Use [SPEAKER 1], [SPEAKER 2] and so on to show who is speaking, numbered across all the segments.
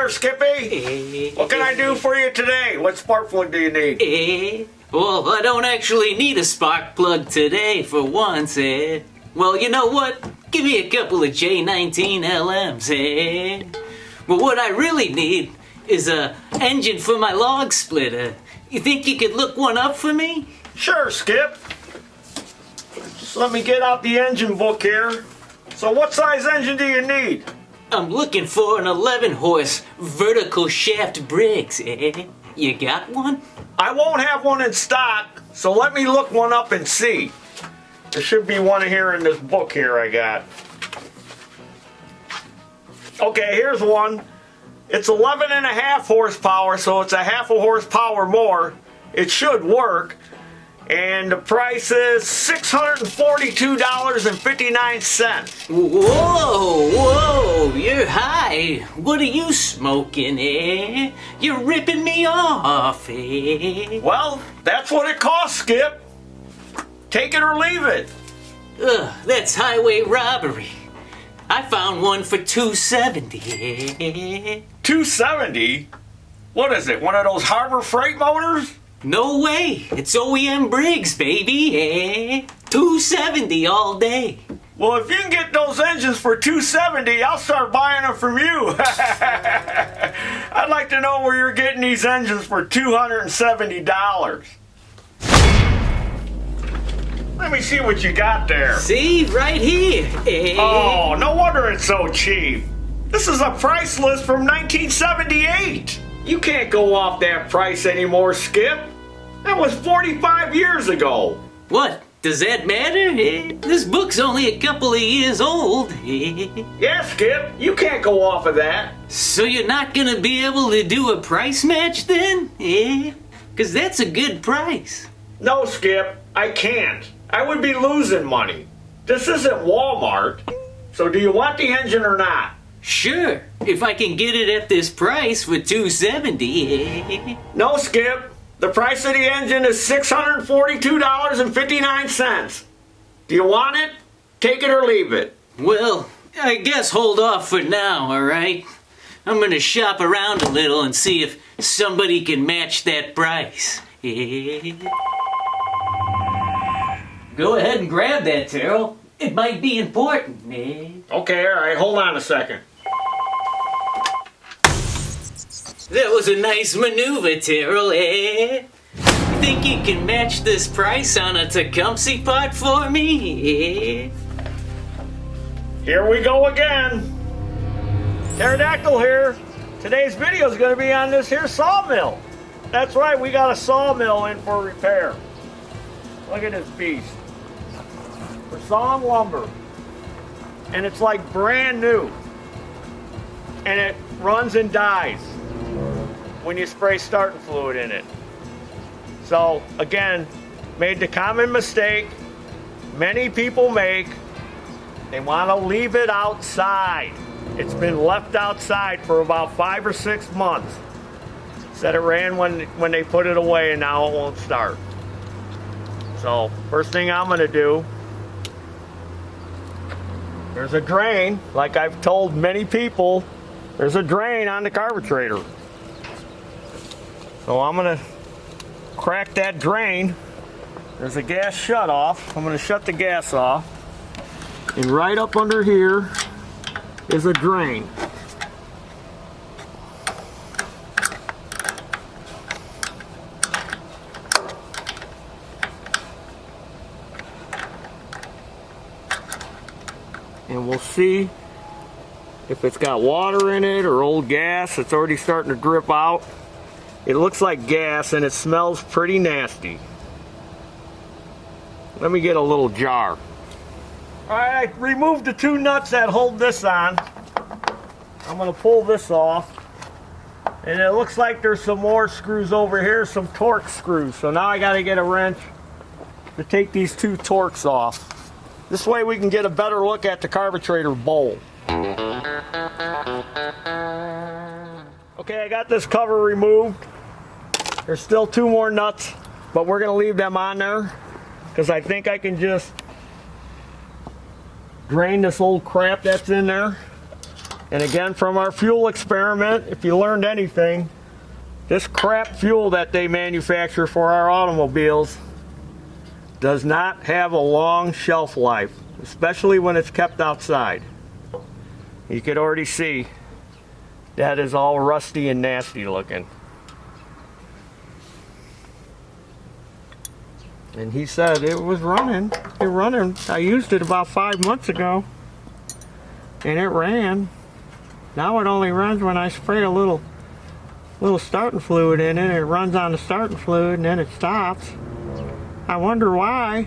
[SPEAKER 1] there, Skippy. What can I do for you today? What spark plug do you need?
[SPEAKER 2] Well, I don't actually need a spark plug today for once, Well, you know what? Give me a couple of J19 LMs, But what I really need is a engine for my log splitter. You think you could look one up for me?
[SPEAKER 1] Sure, Skip. Just let me get out the engine book here. So what size engine do you need?
[SPEAKER 2] I'm looking for an 11-horse vertical shaft Briggs, You got one?
[SPEAKER 1] I won't have one in stock, so let me look one up and see. There should be one here in this book here I got. Okay, here's one. It's 11.5 horsepower, so it's a half a horsepower more. It should work. And the price is $642.59.
[SPEAKER 2] Whoa, you're high. What are you smoking, You're ripping me off,
[SPEAKER 1] Well, that's what it costs, Skip. Take it or leave it.
[SPEAKER 2] Ugh, that's highway robbery. I found one for $270.
[SPEAKER 1] $270? What is it, one of those Harbor Freight motors?
[SPEAKER 2] No way! It's OEM Briggs, baby, $270 all day.
[SPEAKER 1] Well, if you can get those engines for $270, I'll start buying them from you. I'd like to know where you're getting these engines for $270. Let me see what you got there.
[SPEAKER 2] See, right here.
[SPEAKER 1] Oh, no wonder it's so cheap. This is a price list from 1978. You can't go off that price anymore, Skip. That was 45 years ago.
[SPEAKER 2] What? Does that matter? This book's only a couple of years old.
[SPEAKER 1] Yeah, Skip, you can't go off of that.
[SPEAKER 2] So you're not gonna be able to do a price match then? Because that's a good price.
[SPEAKER 1] No, Skip, I can't. I would be losing money. This isn't Walmart. So do you want the engine or not?
[SPEAKER 2] Sure, if I can get it at this price for $270.
[SPEAKER 1] No, Skip. The price of the engine is $642.59. Do you want it? Take it or leave it.
[SPEAKER 2] Well, I guess hold off for now, alright? I'm gonna shop around a little and see if somebody can match that price. Go ahead and grab that, Taryl. It might be important,
[SPEAKER 1] Okay, alright, hold on a second.
[SPEAKER 2] That was a nice maneuver, Taryl, You think you can match this price on a Tecumseh pot for me,
[SPEAKER 1] Here we go again. Pterodactyl here. Today's video is going to be on this here sawmill. That's right, we got a sawmill in for repair. Look at this beast. We're sawing lumber. And it's like brand new. And it runs and dies when you spray starting fluid in it. So again, made the common mistake many people make. They want to leave it outside. It's been left outside for about 5 or 6 months. Said it ran when they put it away, and now it won't start. So first thing I'm going to do, there's a drain, like I've told many people, there's a drain on the carburetor. So I'm going to crack that drain. There's a gas shut off. I'm going to shut the gas off. And right up under here is a drain. And we'll see if it's got water in it or old gas. It's already starting to drip out. It looks like gas and it smells pretty nasty. Let me get a little jar. Alright, I removed the 2 nuts that hold this on. I'm going to pull this off. And it looks like there's some more screws over here, some torque screws. So now I got to get a wrench to take these 2 Torx off. This way we can get a better look at the carburetor bowl. Okay, I got this cover removed. There's still 2 more nuts, but we're going to leave them on there because I think I can just drain this old crap that's in there. And again, from our fuel experiment, if you learned anything, this crap fuel that they manufacture for our automobiles does not have a long shelf life, especially when it's kept outside. You could already see that is all rusty and nasty looking. And he said it was running. I used it about 5 months ago, and it ran. Now it only runs when I spray a little starting fluid in it. It runs on the starting fluid and then it stops. I wonder why.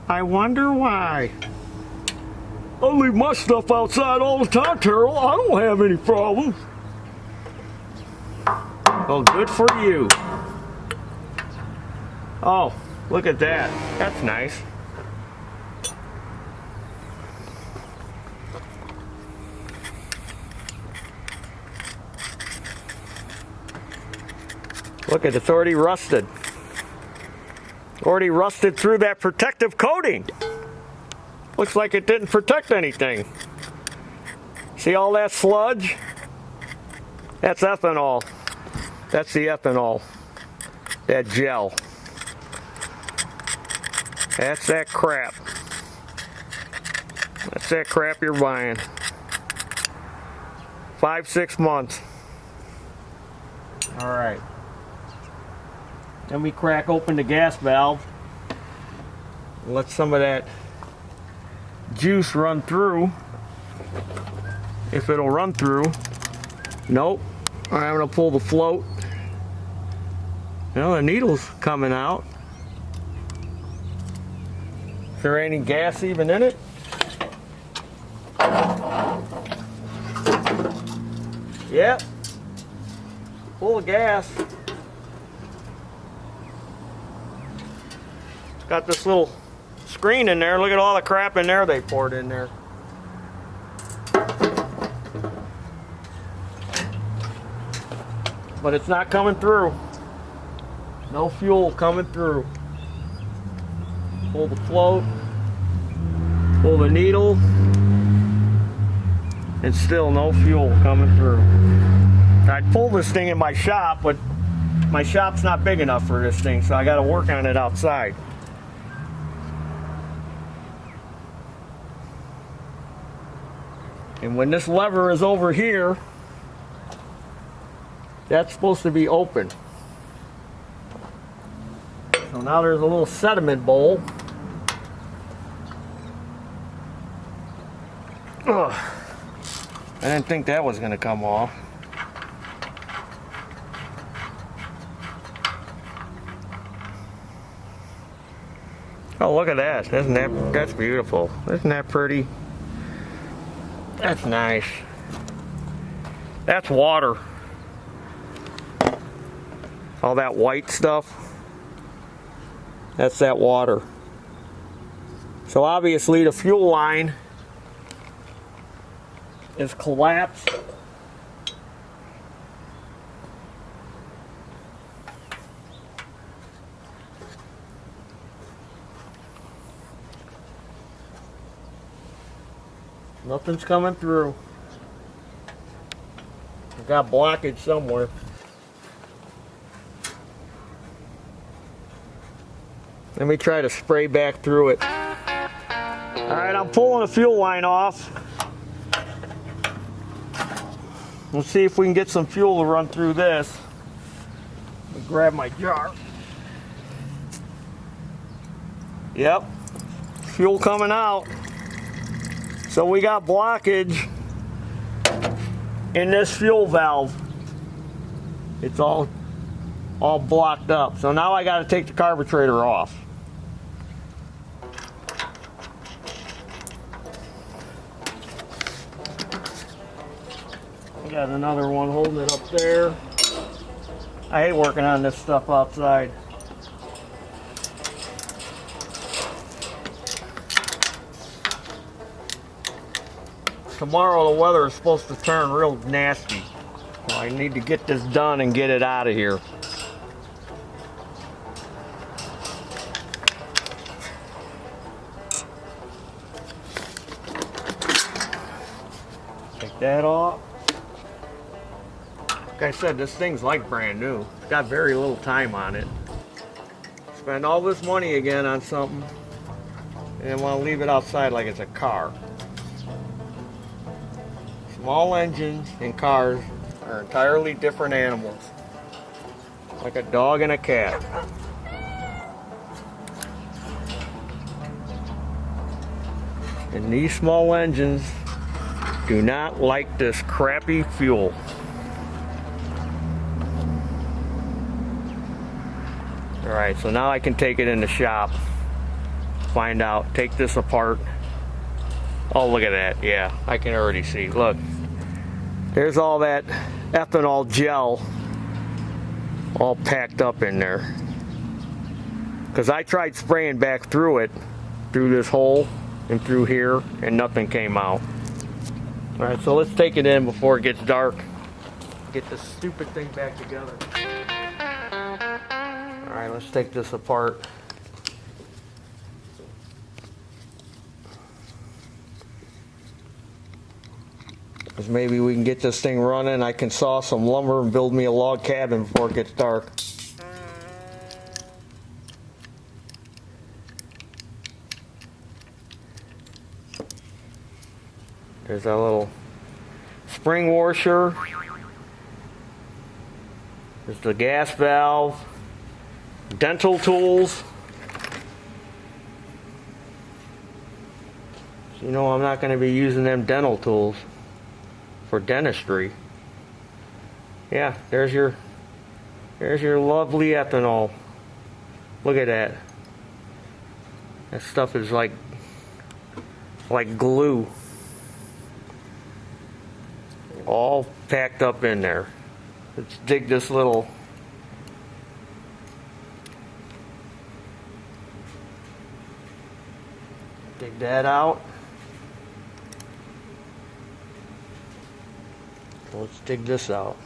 [SPEAKER 1] I leave my stuff outside all the time, Taryl. I don't have any problems. Well, good for you. Oh, look at that. That's nice. Look at it, it's already rusted. Already rusted through that protective coating. Looks like it didn't protect anything. See all that sludge? That's ethanol. That's the ethanol. That gel. That's that crap. That's that crap you're buying. 5-6 months. All right. Then we crack open the gas valve. Let some of that juice run through. If it'll run through. Nope. All right, I'm gonna pull the float. The needle's coming out. Is there any gas even in it? Yep. Full of gas. It's got this little screen in there. Look at all the crap in there they poured in there. But it's not coming through. No fuel coming through. Pull the float. Pull the needle. And still no fuel coming through. I'd pull this thing in my shop, but my shop's not big enough for this thing, so I got to work on it outside. And when this lever is over here, that's supposed to be open. So now there's a little sediment bowl. Ugh. I didn't think that was going to come off. Oh, look at that. That's beautiful. Isn't that pretty? That's nice. That's water. All that white stuff. That's that water. So obviously the fuel line is collapsed. Nothing's coming through. I've got blockage somewhere. Let me try to spray back through it. Alright, I'm pulling the fuel line off. Let's see if we can get some fuel to run through this. Let me grab my jar. Yep, fuel coming out. So we got blockage in this fuel valve. It's all blocked up. So now I got to take the carburetor off. I got another one holding it up there. I hate working on this stuff outside. Tomorrow the weather is supposed to turn real nasty. So I need to get this done and get it out of here. Take that off. Like I said, this thing's like brand new. It's got very little time on it. Spend all this money again on something and want to leave it outside like it's a car. Small engines and cars are entirely different animals. Like a dog and a cat. And these small engines do not like this crappy fuel. Alright, so now I can take it in the shop, find out, take this apart. Oh, look at that. Yeah, I can already see. Look, there's all that ethanol gel all packed up in there. Because I tried spraying back through it, through this hole and through here, and nothing came out. Alright, so let's take it in before it gets dark. Get this stupid thing back together. Alright, let's take this apart. Because maybe we can get this thing running. I can saw some lumber and build me a log cabin before it gets dark. There's that little spring washer. There's the gas valve. Dental tools. So you know I'm not going to be using them dental tools for dentistry. Yeah, there's your lovely ethanol. Look at that. That stuff is like glue. All packed up in there. Let's dig this little dig that out. Let's dig this out.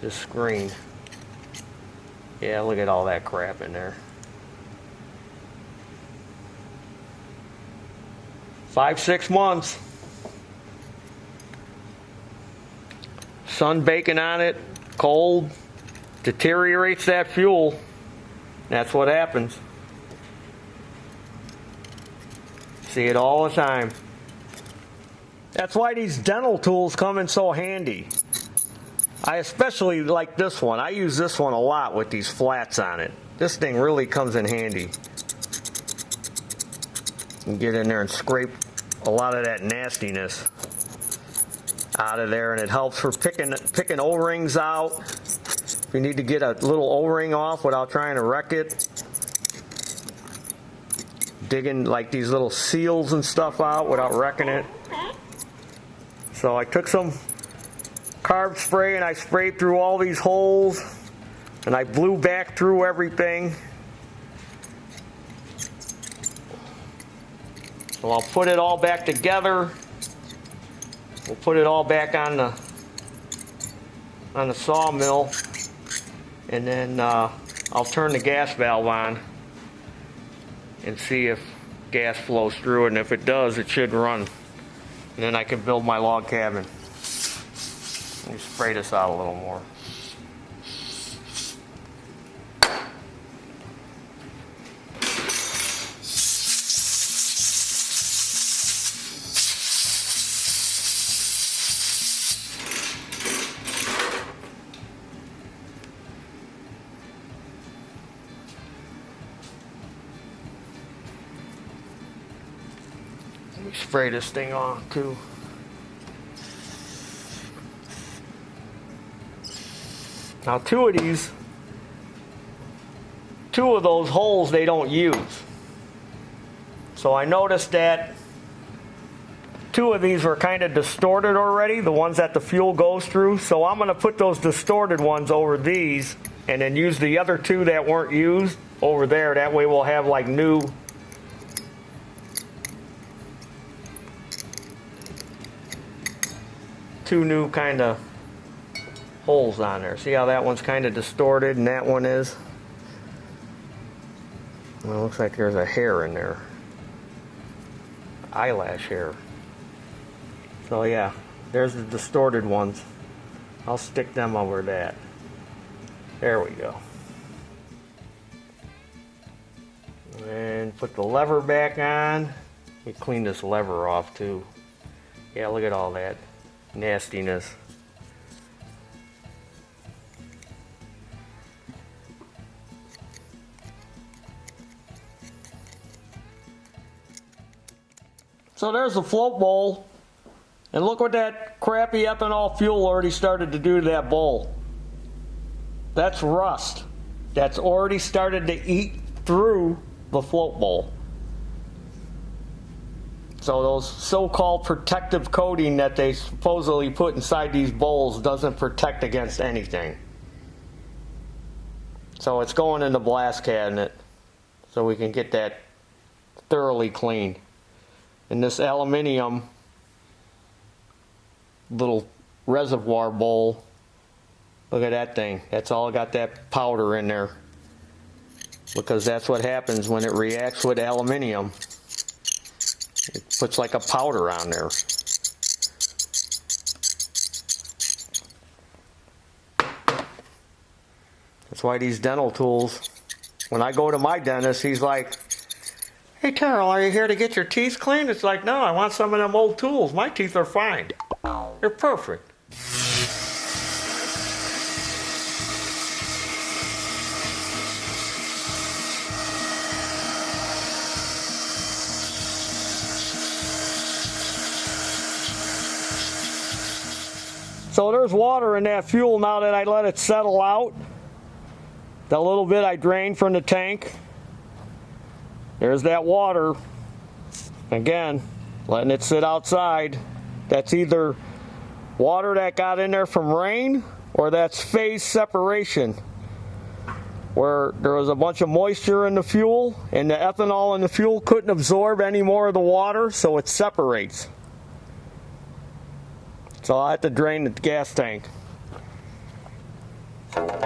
[SPEAKER 1] This screen. Yeah, look at all that crap in there. 5-6 months. Sun baking on it, cold, deteriorates that fuel. That's what happens. See it all the time. That's why these dental tools come in so handy. I especially like this one. I use this one a lot with these flats on it. This thing really comes in handy. You can get in there and scrape a lot of that nastiness out of there, and it helps for picking O-rings out. If you need to get a little O-ring off without trying to wreck it. Digging like these little seals and stuff out without wrecking it. So I took some carb spray and I sprayed through all these holes, and I blew back through everything. So I'll put it all back together. We'll put it all back on the sawmill, and then I'll turn the gas valve on and see if gas flows through it, and if it does, it should run. And then I can build my log cabin. Let me spray this out a little more. Let me spray this thing on too. Now two of those holes they don't use. So I noticed that two of these were kind of distorted already, the ones that the fuel goes through. So I'm going to put those distorted ones over these and then use the other two that weren't used over there. That way we'll have like two new kind of holes on there. See how that one's kind of distorted and that one is? Well, it looks like there's a hair in there. Eyelash hair. So yeah, there's the distorted ones. I'll stick them over that. There we go. And put the lever back on. We clean this lever off too. Yeah, look at all that nastiness. So there's the float bowl. And look what that crappy ethanol fuel already started to do to that bowl. That's rust. That's already started to eat through the float bowl. So those so-called protective coating that they supposedly put inside these bowls doesn't protect against anything. So it's going in the blast cabinet so we can get that thoroughly cleaned. And this aluminum little reservoir bowl, look at that thing. That's all got that powder in there. Because that's what happens when it reacts with aluminum. It puts like a powder on there. That's why these dental tools, when I go to my dentist, he's like, "Hey Taryl, are you here to get your teeth cleaned?" It's like, no, I want some of them old tools. My teeth are fine. They're perfect. So there's water in that fuel now that I let it settle out. That little bit I drained from the tank. There's that water. Again, letting it sit outside. That's either water that got in there from rain or that's phase separation, where there was a bunch of moisture in the fuel and the ethanol in the fuel couldn't absorb any more of the water, so it separates. So I have to drain the gas tank. Alright,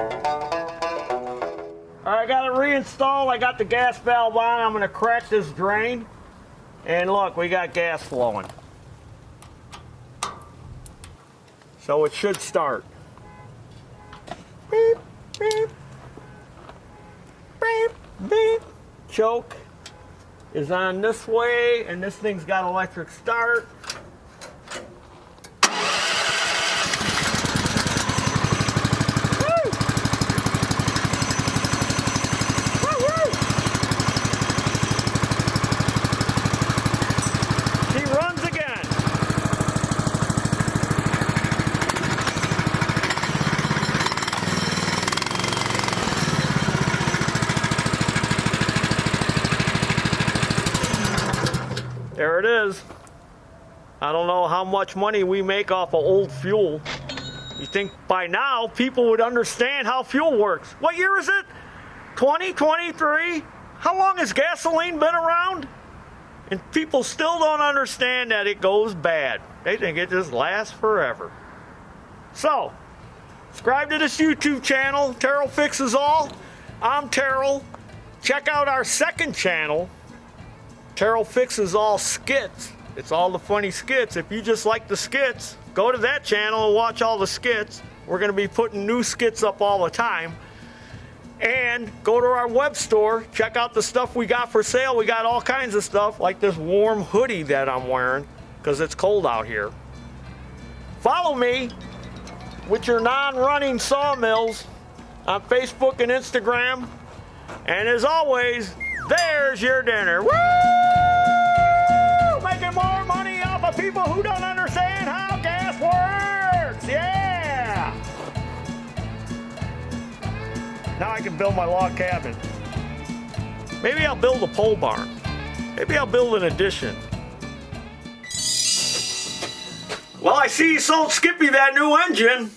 [SPEAKER 1] I got it reinstalled. I got the gas valve on. I'm going to crack this drain. And look, we got gas flowing. So it should start. Beep, beep. Beep, beep. Choke is on this way, and this thing's got electric start. There it is. I don't know how much money we make off of old fuel. You think by now people would understand how fuel works. What year is it? 2023? How long has gasoline been around? And people still don't understand that it goes bad. They think it just lasts forever. So, subscribe to this YouTube channel, Taryl Fixes All. I'm Taryl. Check out our second channel, Taryl Fixes All Skits. It's all the funny skits. If you just like the skits, go to that channel and watch all the skits. We're going to be putting new skits up all the time. And go to our web store, check out the stuff we got for sale. We got all kinds of stuff, like this warm hoodie that I'm wearing, because it's cold out here. Follow me with your non-running sawmills on Facebook and Instagram. And as always, there's your dinner. Woo! Making more money off of people who don't understand how gas works. Yeah! Now I can build my log cabin. Maybe I'll build a pole barn. Maybe I'll build an addition. Well, I see you sold Skippy that new engine.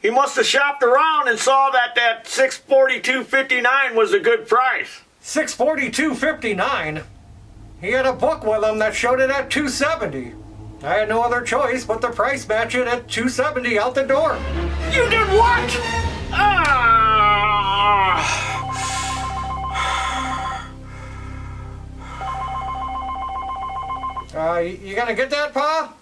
[SPEAKER 1] He must have shopped around and saw that that $642.59 was a good price.
[SPEAKER 3] $642.59? He had a book with him that showed it at $270. I had no other choice but to price match it at $270 out the door.
[SPEAKER 1] You did what?
[SPEAKER 3] You gonna get that, Pa?